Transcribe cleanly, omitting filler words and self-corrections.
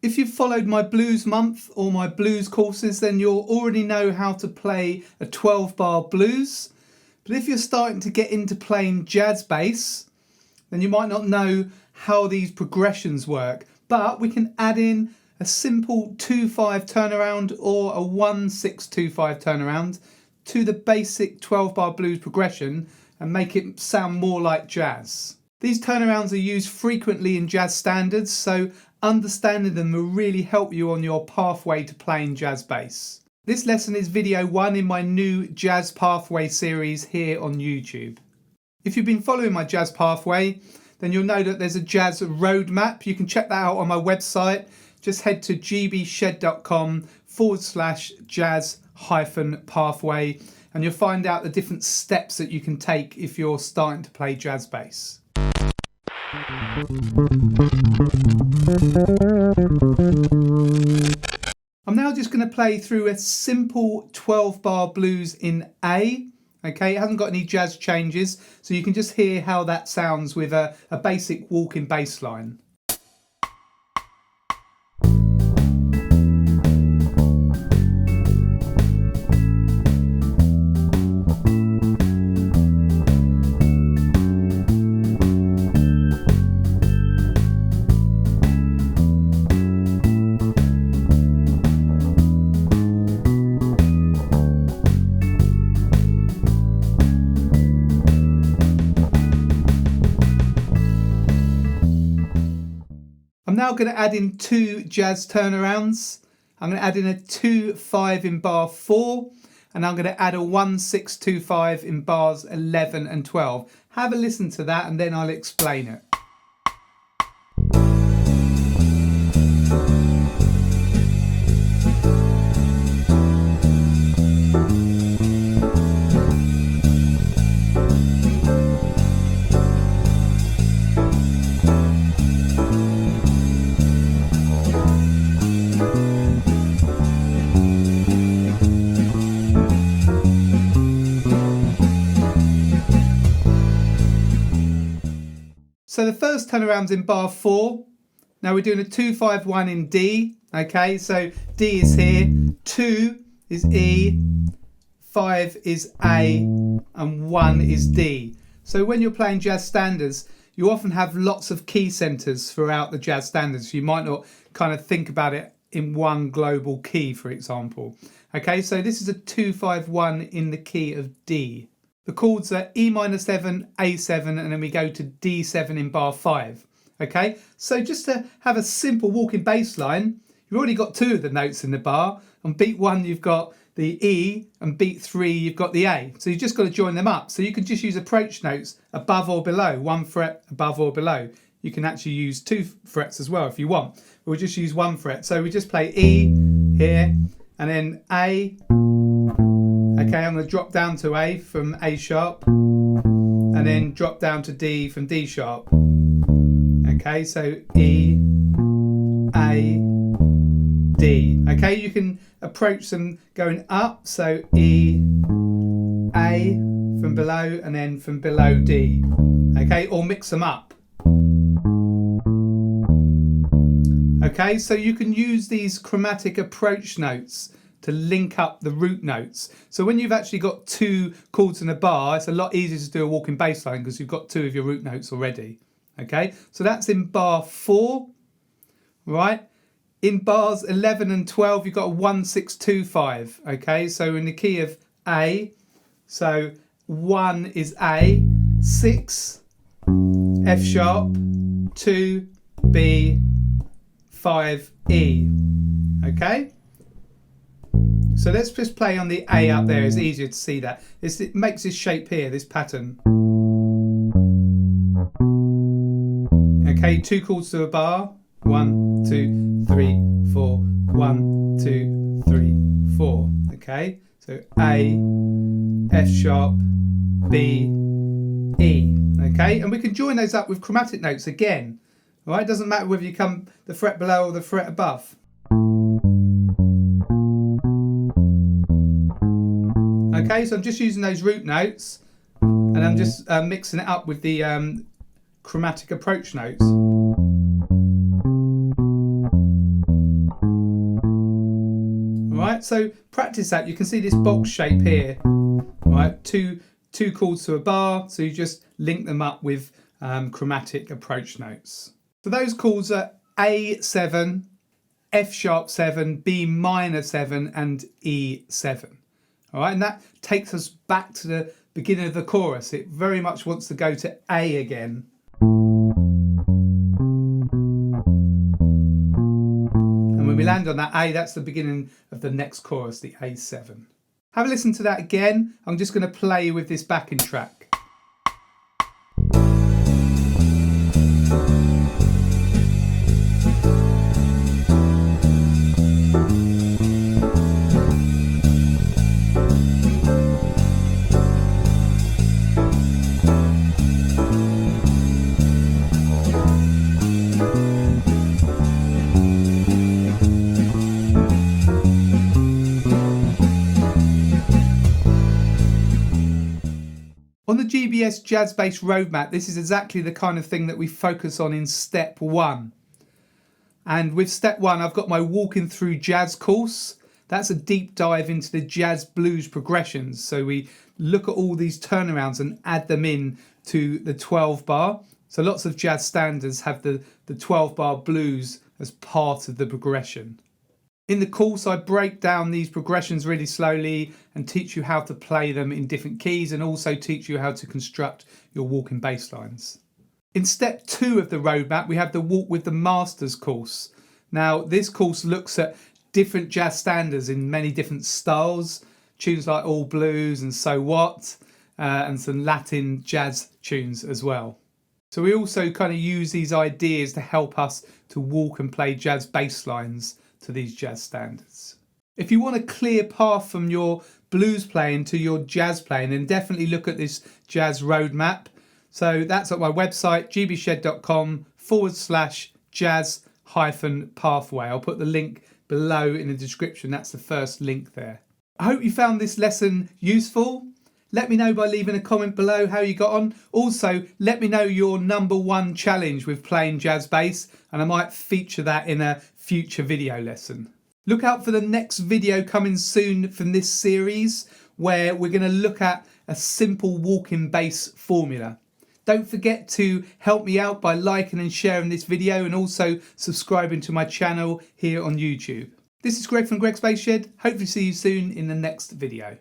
If you've followed my blues month or my blues courses, then you'll already know how to play a 12-bar blues. But if you're starting to get into playing jazz bass, then you might not know how these progressions work. But we can add in a simple 2-5 turnaround or a 1-6-2-5 turnaround to the basic 12-bar blues progression and make it sound more like jazz. These turnarounds are used frequently in jazz standards, so understanding them will really help you on your pathway to playing jazz bass. This lesson is video 1 in my new Jazz Pathway series here on YouTube. If you've been following my Jazz Pathway, then you'll know that there's a jazz roadmap. You can check that out on my website. Just head to gbshed.com/jazz-pathway and you'll find out the different steps that you can take if you're starting to play jazz bass. I'm now just going to play through a simple 12-bar blues in A. Okay, it hasn't got any jazz changes, so you can just hear how that sounds with a basic walking bass line. I'm now going to add in 2 jazz turnarounds. I'm going to add in a 2-5 in bar 4 and I'm going to add a 1-6-2-5 in bars 11 and 12. Have a listen to that and then I'll explain it. So the first turnaround's in bar 4. Now we're doing a 2-5-1 in D. Okay, so D is here, 2 is E, 5 is A, and 1 is D. So when you're playing jazz standards, you often have lots of key centers throughout the jazz standards. You might not kind of think about it in one global key, for example. Okay, so this is a 2-5-1 in the key of D. The chords are E-7, A7, and then we go to D7 in bar 5. Okay, so just to have a simple walking bass line, you've already got 2 of the notes in the bar. On beat 1, you've got the E, and beat 3, you've got the A. So you've just got to join them up. So you can just use approach notes above or below, 1 fret above or below. You can actually use 2 frets as well if you want. We'll just use 1 fret. So we just play E here, and then A. Okay, I'm going to drop down to A from A sharp and then drop down to D from D sharp. Okay, so E, A, D. Okay, you can approach them going up, so E, A from below and then from below D. Okay, or mix them up. Okay, so you can use these chromatic approach notes to link up the root notes. So when you've actually got 2 chords in a bar, it's a lot easier to do a walking bass line because you've got 2 of your root notes already. Okay, so that's in bar 4, right? In bars 11 and 12, you've got a 1-6-2-5. Okay, so in the key of A, so 1 is A, 6, F sharp, 2, B, 5, E. Okay? So let's just play on the A up there. It's easier to see that. It makes this shape here, this pattern. Okay, 2 chords to a bar. 1, 2, 3, 4. 1, 2, 3, 4. Okay, so A, F sharp, B, E. Okay, and we can join those up with chromatic notes again. All right, it doesn't matter whether you come the fret below or the fret above. Okay, so I'm just using those root notes and I'm just mixing it up with the chromatic approach notes. Alright, so practice that. You can see this box shape here. Alright, two chords to a bar, so you just link them up with chromatic approach notes. So those chords are A7, F sharp 7, B minor 7 and E7. Alright, and that takes us back to the beginning of the chorus. It very much wants to go to A again. And when we land on that A, that's the beginning of the next chorus, the A7. Have a listen to that again. I'm just going to play with this backing track. On the GBS Jazz Bass Roadmap, this is exactly the kind of thing that we focus on in step 1. And with step 1, I've got my Walkin Thru Jazz course. That's a deep dive into the jazz blues progressions. So we look at all these turnarounds and add them in to the 12 bar. So lots of jazz standards have the 12 bar blues as part of the progression. In the course, I break down these progressions really slowly and teach you how to play them in different keys, and also teach you how to construct your walking bass lines. In step 2 of the roadmap, we have the Walk with the Masters course. Now, this course looks at different jazz standards in many different styles, tunes like All Blues and So What, and some Latin jazz tunes as well. So we also kind of use these ideas to help us to walk and play jazz bass lines to these jazz standards. If you want a clear path from your blues playing to your jazz playing, then definitely look at this jazz roadmap. So that's at my website, gbshed.com/jazz-pathway. I'll put the link below in the description. That's the first link there. I hope you found this lesson useful. Let me know by leaving a comment below how you got on. Also, let me know your #1 challenge with playing jazz bass, and I might feature that in a future video lesson. Look out for the next video coming soon from this series, where we're going to look at a simple walking bass formula. Don't forget to help me out by liking and sharing this video, and also subscribing to my channel here on YouTube. This is Greg from Greg's Bass Shed. Hopefully see you soon in the next video.